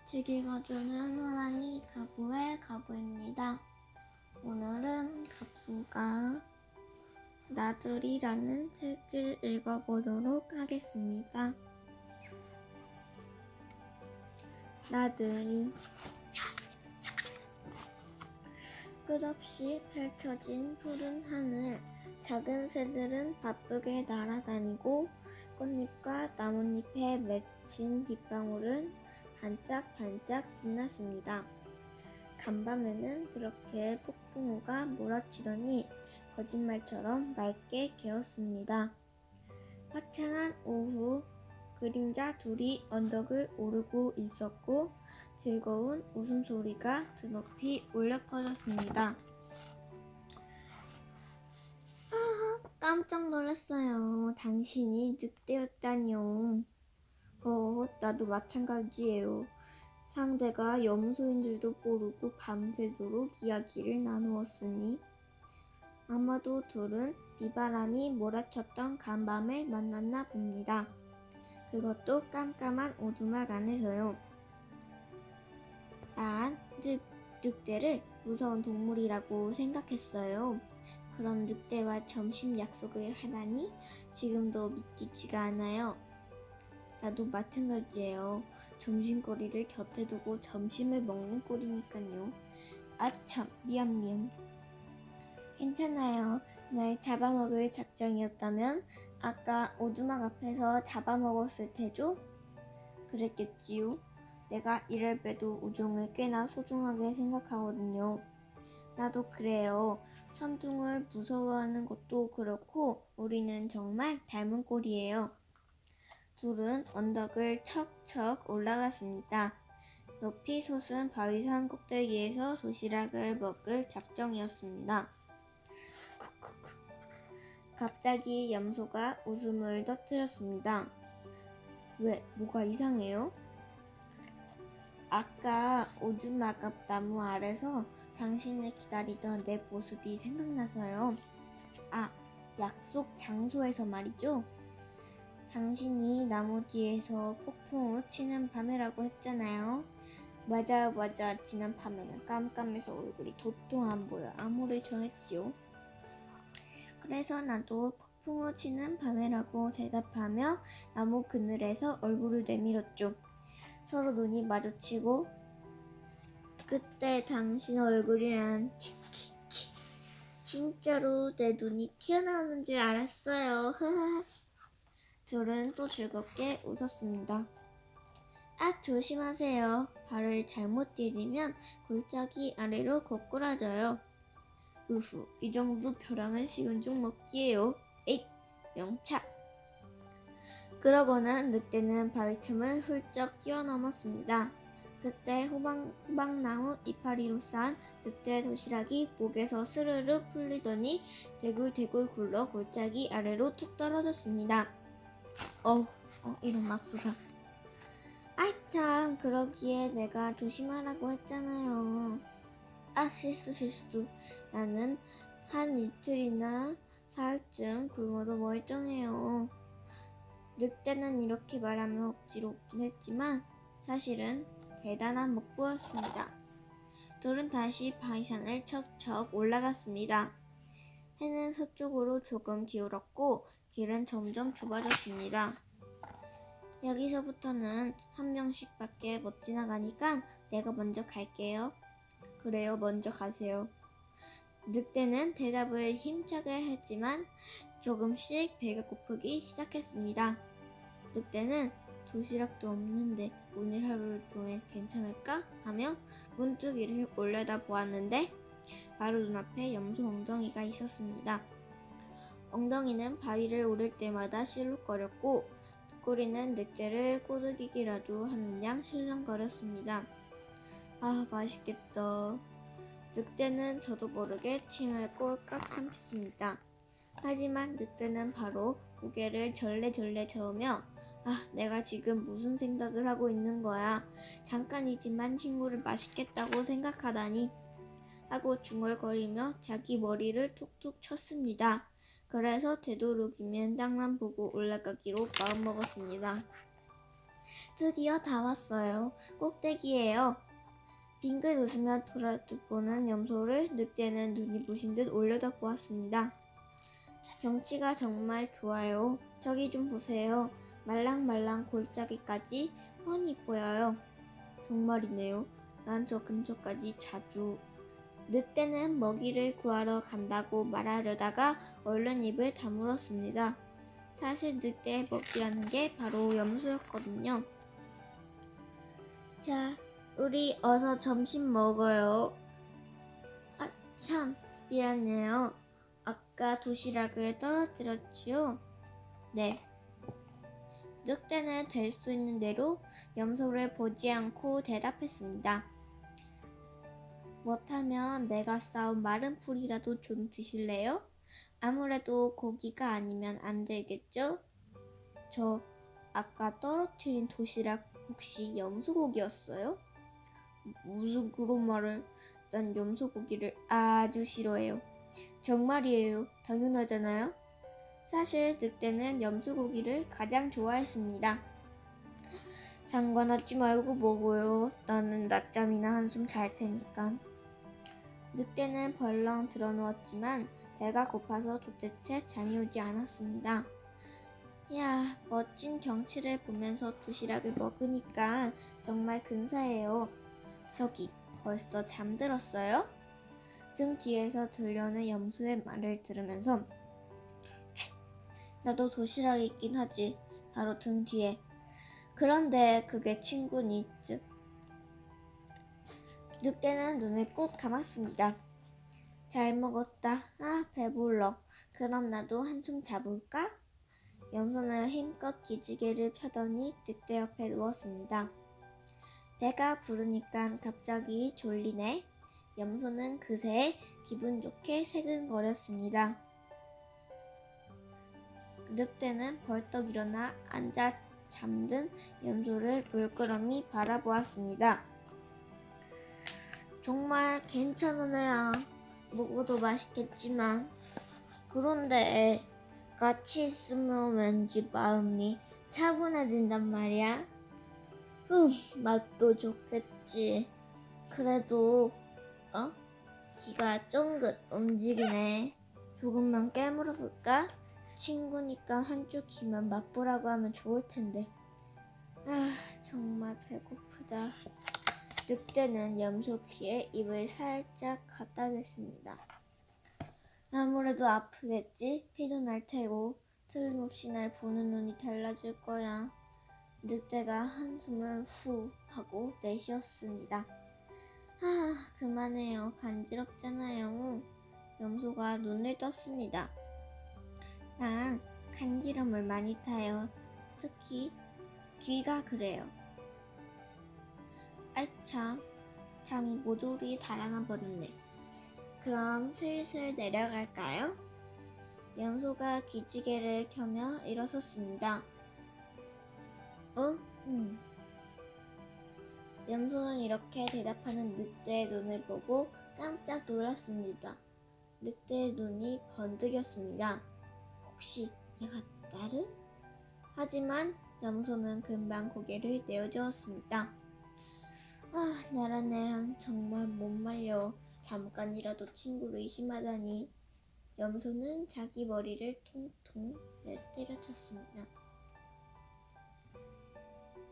책 읽어주는 호랑이 가부의 가부입니다. 오늘은 가부가 나들이라는 책을 읽어보도록 하겠습니다. 나들이. 끝없이 펼쳐진 푸른 하늘, 작은 새들은 바쁘게 날아다니고 꽃잎과 나뭇잎에 맺힌 빗방울은 반짝반짝 빛났습니다. 간밤에는 그렇게 폭풍우가 몰아치더니 거짓말처럼 맑게 개었습니다. 화창한 오후, 그림자 둘이 언덕을 오르고 있었고 즐거운 웃음소리가 드높이 울려 퍼졌습니다. 깜짝 놀랐어요. 당신이 늑대였다뇨. 나도 마찬가지예요. 상대가 염소인 줄도 모르고 밤새도록 이야기를 나누었으니 아마도 둘은 비바람이 몰아쳤던 간밤에 만났나 봅니다. 그것도 깜깜한 오두막 안에서요. 난 늑대를 무서운 동물이라고 생각했어요. 그런 늑대와 점심 약속을 하다니 지금도 믿기지가 않아요. 나도 마찬가지예요. 점심거리를 곁에 두고 점심을 먹는 꼴이니까요. 아참, 미안. 괜찮아요. 날 잡아먹을 작정이었다면 아까 오두막 앞에서 잡아먹었을 테죠? 그랬겠지요. 내가 이럴 때도 우종을 꽤나 소중하게 생각하거든요. 나도 그래요. 천둥을 무서워하는 것도 그렇고 우리는 정말 닮은 꼴이에요. 둘은 언덕을 척척 올라갔습니다. 높이 솟은 바위산 꼭대기에서 도시락을 먹을 작정이었습니다. 갑자기 염소가 웃음을 터뜨렸습니다. 왜? 뭐가 이상해요? 아까 오두막 앞 나무 아래서 당신을 기다리던 내 모습이 생각나서요. 약속 장소에서 말이죠. 당신이 나무 뒤에서 폭풍우 치는 밤이라고 했잖아요. 맞아. 지난 밤에는 깜깜해서 얼굴이 도통 안 보여 암호를 정했지요. 그래서 나도 폭풍우 치는 밤이라고 대답하며 나무 그늘에서 얼굴을 내밀었죠. 서로 눈이 마주치고 그때 당신 얼굴이란 진짜로 내 눈이 튀어나오는 줄 알았어요. 둘은 또 즐겁게 웃었습니다. 조심하세요. 발을 잘못 디디면 골짜기 아래로 거꾸라져요. 이 정도 벼랑은 식은 죽 먹기예요. 에잇, 명차. 그러고는 늑대는 바위 틈을 훌쩍 뛰어넘었습니다. 그때 호박나무 이파리로 싼 늑대 도시락이 목에서 스르르 풀리더니 대굴대굴 굴러 골짜기 아래로 툭 떨어졌습니다. 이런 맙소사. 참, 그러기에 내가 조심하라고 했잖아요. 실수. 나는 한 이틀이나 사흘쯤 굶어도 멀쩡해요. 늑대는 이렇게 말하며 억지로 웃긴 했지만 사실은 대단한 먹보였습니다. 둘은 다시 바위산을 척척 올라갔습니다. 해는 서쪽으로 조금 기울었고 길은 점점 좁아졌습니다. 여기서부터는 한 명씩밖에 못 지나가니까 내가 먼저 갈게요. 그래요, 먼저 가세요. 늑대는 대답을 힘차게 했지만 조금씩 배가 고프기 시작했습니다. 늑대는 도시락도 없는데 오늘 하루 종일 괜찮을까? 하며 문득 이를 올려다 보았는데 바로 눈앞에 염소 엉덩이가 있었습니다. 엉덩이는 바위를 오를 때마다 실룩거렸고 꼬리는 늑대를 꼬드기기라도 하는 양 실렁거렸습니다. 맛있겠다. 늑대는 저도 모르게 침을 꼴깍 삼켰습니다. 하지만 늑대는 바로 고개를 절레절레 저으며 내가 지금 무슨 생각을 하고 있는 거야. 잠깐이지만 친구를 맛있겠다고 생각하다니 하고 중얼거리며 자기 머리를 툭툭 쳤습니다. 그래서 되도록이면 땅만 보고 올라가기로 마음먹었습니다. 드디어 다 왔어요. 꼭대기예요. 빙글 웃으며 돌아보는 염소를 늑대는 눈이 부신 듯 올려다보았습니다. 경치가 정말 좋아요. 저기 좀 보세요. 말랑말랑 골짜기까지 훤히 보여요. 정말이네요. 난 저 근처까지 자주. 늑대는 먹이를 구하러 간다고 말하려다가 얼른 입을 다물었습니다. 사실 늑대의 먹이라는 게 바로 염소였거든요. 자, 우리 어서 점심 먹어요. 아, 참, 미안해요. 아까 도시락을 떨어뜨렸지요? 네. 늑대는 될 수 있는 대로 염소를 보지 않고 대답했습니다. 못하면 내가 싸온 마른 풀이라도 좀 드실래요? 아무래도 고기가 아니면 안 되겠죠? 저 아까 떨어뜨린 도시락 혹시 염소고기였어요? 무슨 그런 말을. 난 염소고기를 아주 싫어해요. 정말이에요. 당연하잖아요. 사실 늑대는 염소고기를 가장 좋아했습니다. 상관하지 말고 먹어요. 나는 낮잠이나 한숨 잘 테니까. 늑대는 벌렁 드러누웠지만 배가 고파서 도대체 잠이 오지 않았습니다. 야, 멋진 경치를 보면서 도시락을 먹으니까 정말 근사해요. 저기, 벌써 잠들었어요? 등 뒤에서 들려오는 염소의 말을 들으면서 나도 도시락이 있긴 하지. 바로 등 뒤에. 그런데 그게 친구니 즉. 늑대는 눈을 꾹 감았습니다. 잘 먹었다. 아, 배불러. 그럼 나도 한숨 자볼까? 염소는 힘껏 기지개를 펴더니 늑대 옆에 누웠습니다. 배가 부르니까 갑자기 졸리네. 염소는 그새 기분 좋게 새근거렸습니다. 늑대는 벌떡 일어나 앉아 잠든 염소를 물끄러미 바라보았습니다. 정말 괜찮은 애야. 먹어도 맛있겠지만. 그런데 같이 있으면 왠지 마음이 차분해진단 말이야. 맛도 좋겠지. 그래도 귀가 쫑긋 움직이네. 조금만 깨물어 볼까? 친구니까 한쪽 귀만 맛보라고 하면 좋을 텐데. 아, 정말 배고프다. 늑대는 염소 귀에 입을 살짝 갖다 댔습니다. 아무래도 아프겠지? 피도 날 테고 틀림없이 날 보는 눈이 달라질 거야. 늑대가 한숨을 후 하고 내쉬었습니다. 그만해요. 간지럽잖아요. 염소가 눈을 떴습니다. 난 간지럼을 많이 타요. 특히 귀가 그래요. 참, 잠이 모조리 달아나 버렸네. 그럼 슬슬 내려갈까요? 염소가 기지개를 켜며 일어섰습니다. 염소는 이렇게 대답하는 늑대의 눈을 보고 깜짝 놀랐습니다. 늑대의 눈이 번득였습니다. 혹시 얘가 나를? 하지만 염소는 금방 고개를 내어주었습니다. 나랑 정말 못 말려. 잠깐이라도 친구를 의심하다니. 염소는 자기 머리를 통통 때려쳤습니다.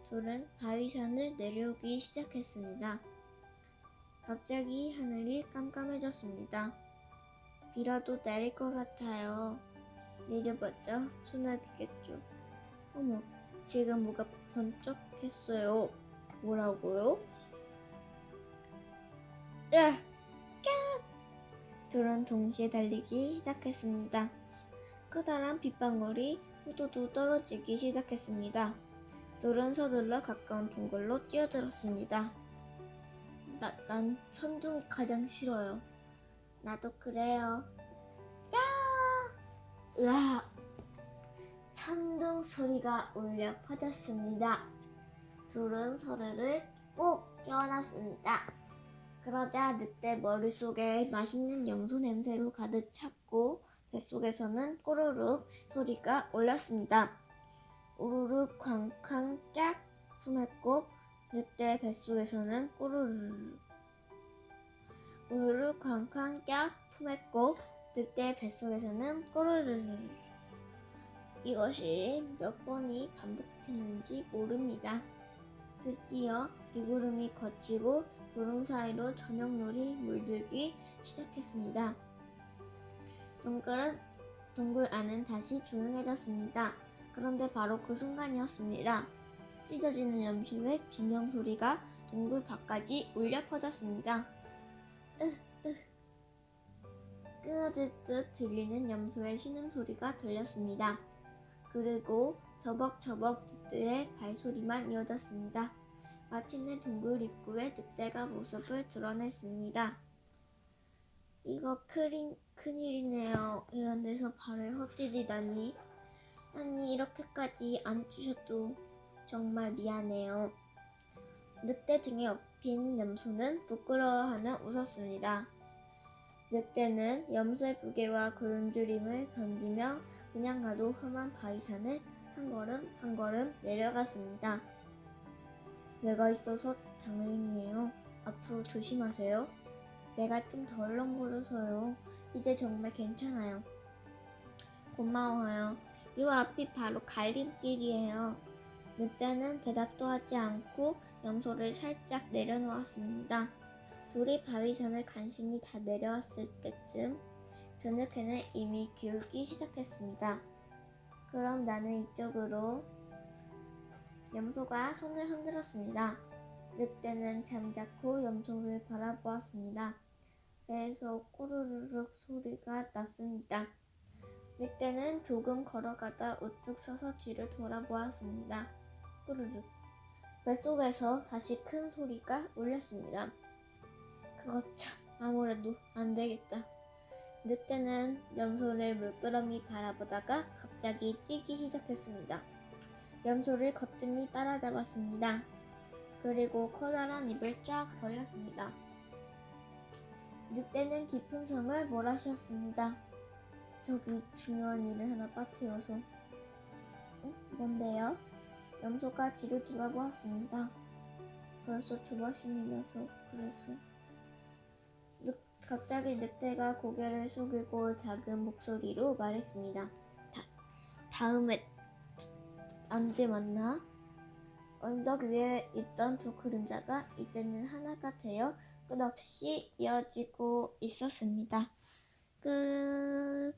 둘은 바위산을 내려오기 시작했습니다. 갑자기 하늘이 깜깜해졌습니다. 비라도 내릴 것 같아요. 내려봤자 소나기겠죠. 어머, 지금 뭐가 번쩍했어요. 뭐라고요? 으악! 둘은 동시에 달리기 시작했습니다. 커다란 빗방울이 후두두 떨어지기 시작했습니다. 둘은 서둘러 가까운 동굴로 뛰어들었습니다. 난 천둥이 가장 싫어요. 나도 그래요. 으악! 천둥 소리가 울려 퍼졌습니다. 둘은 서로를 꼭 껴안았습니다. 그러자 늑대 머릿속에 맛있는 염소 냄새로 가득 찼고 뱃속에서는 꼬르륵 소리가 울렸습니다. 우르르 쾅쾅 짝 품했고 늑대 뱃속에서는 꼬르르 쾅쾅 깍 품했고 늑대 뱃속에서는 꼬르르. 이것이 몇 번이 반복했는지 모릅니다. 드디어 비구름이 걷히고 구름 사이로 저녁놀이 물들기 시작했습니다. 동굴 안은 다시 조용해졌습니다. 그런데 바로 그 순간이었습니다. 찢어지는 염소의 비명 소리가 동굴 밖까지 울려 퍼졌습니다. 끊어질 듯 들리는 염소의 신음소리가 들렸습니다. 그리고 저벅저벅 늑대의 발소리만 이어졌습니다. 마침내 동굴 입구에 늑대가 모습을 드러냈습니다. 이거 큰일이네요. 이런 데서 발을 헛디디다니. 아니 이렇게까지 안 주셔도 정말 미안해요. 늑대 등에 업힌 염소는 부끄러워하며 웃었습니다. 늑대는 염소의 무게와 굶주림을 견디며 그냥 가도 험한 바위산을 한 걸음 한 걸음 내려갔습니다. 내가 있어서 다행이에요. 앞으로 조심하세요. 내가 좀 덜렁거려서요. 이제 정말 괜찮아요. 고마워요. 이 앞이 바로 갈림길이에요. 늑대는 대답도 하지 않고 염소를 살짝 내려놓았습니다. 둘이 바위산을 간신히 다 내려왔을 때쯤 저녁에는 이미 기울기 시작했습니다. 그럼 나는 이쪽으로. 염소가 손을 흔들었습니다. 늑대는 잠자코 염소를 바라보았습니다. 배에서 꼬르르륵 소리가 났습니다. 늑대는 조금 걸어가다 우뚝 서서 뒤를 돌아보았습니다. 꼬르륵. 뱃속에서 다시 큰 소리가 울렸습니다. 그거 참 아무래도 안 되겠다. 늑대는 염소를 물끄러미 바라보다가 갑자기 뛰기 시작했습니다. 염소를 거뜬히 따라잡았습니다. 그리고 커다란 입을 쫙 벌렸습니다. 늑대는 깊은 숨을 몰아쉬었습니다. 저기 중요한 일을 하나 빠뜨려서. 뭔데요? 염소가 뒤를 돌아보았습니다. 벌써 조바심이 나서 그래서. 갑자기 늑대가 고개를 숙이고 작은 목소리로 말했습니다. 다음에 언제 만나? 언덕 위에 있던 두 그림자가 이제는 하나가 되어 끝없이 이어지고 있었습니다. 끝.